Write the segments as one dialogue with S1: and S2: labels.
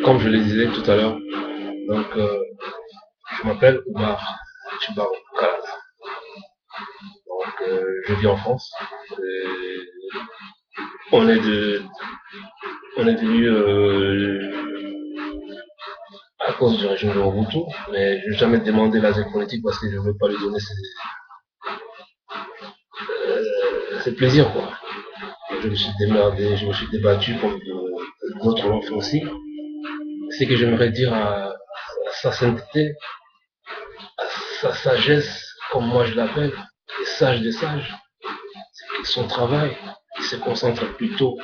S1: comme je le disais tout à l'heure, donc je m'appelle Oumar Chibarou Kalas. Donc je vis en France. Et on est de, on est venu à cause du régime de Mobutu, mais je n'ai jamais demandé l'asile politique parce que je ne veux pas lui donner ses plaisirs, quoi. Je me suis démerdé, je me suis débattu comme d'autres l'ont fait aussi. C'est que j'aimerais dire à sa sainteté, à sa sagesse, comme moi je l'appelle, les sages des sages, son travail, il se concentre plutôt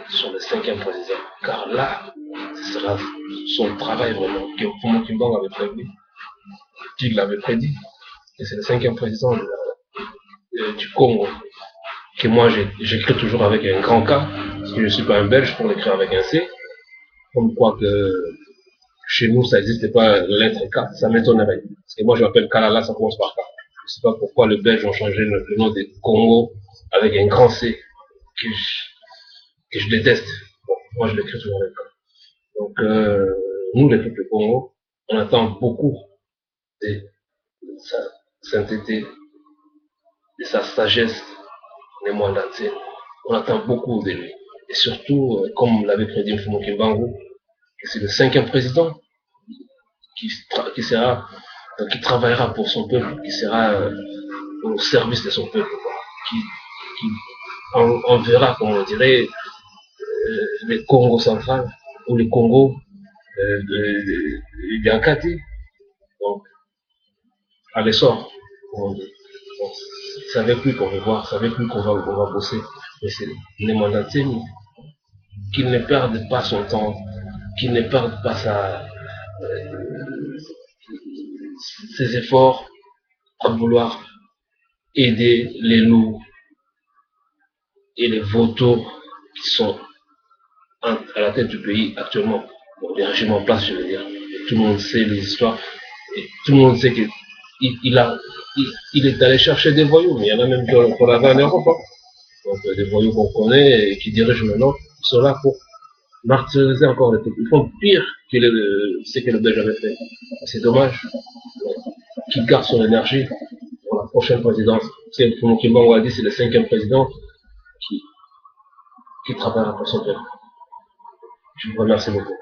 S1: sur le cinquième président. Car là, ce sera son travail vraiment que Fumo Kimbang avait prévu, qu'il l'avait prédit. Et c'est le cinquième président du Congo. Que moi j'écris toujours avec un grand K, parce que je ne suis pas un Belge pour l'écrire avec un C. Comme quoi que chez nous ça n'existe pas la lettre K, ça m'étonnerait. Parce que moi je m'appelle Kalala, ça commence par K. Je ne sais pas pourquoi les Belges ont changé le nom de Congo avec un grand C que je déteste. Bon, moi je l'écris toujours avec K. Donc nous les peuples Congo, on attend beaucoup de sa sainteté, de sa sagesse, des mois entiers. On attend beaucoup de lui. Et surtout, comme l'avait prédit Mfumo Kimbangu, c'est le cinquième président qui sera, qui travaillera pour son peuple, qui sera au service de son peuple, qui enverra, comme on dirait, le Congo central ou le Congo d'Ankati, donc à l'essor. C'est avec lui qu'on va voir, c'est avec lui qu'on va bosser. Mais c'est les mandatés qu'il ne perde pas son temps, qu'il ne perde pas ses efforts à vouloir aider les loups et les vautours qui sont à la tête du pays actuellement. Bon, les régimes en place, je veux dire. Et tout le monde sait les histoires. Et tout le monde sait qu'il est allé chercher des voyous, mais il y en a même qu'on avait en Europe. Hein. Donc des voyous qu'on connaît et qui dirigent maintenant, ils sont là pour martyriser encore les peuples. Ils font pire que ce que le Belge avait fait. C'est dommage qu'il garde son énergie pour la prochaine présidence. C'est Mfumo Kimbangu a dit, c'est le cinquième président qui travaillera pour son peuple. Je vous remercie beaucoup.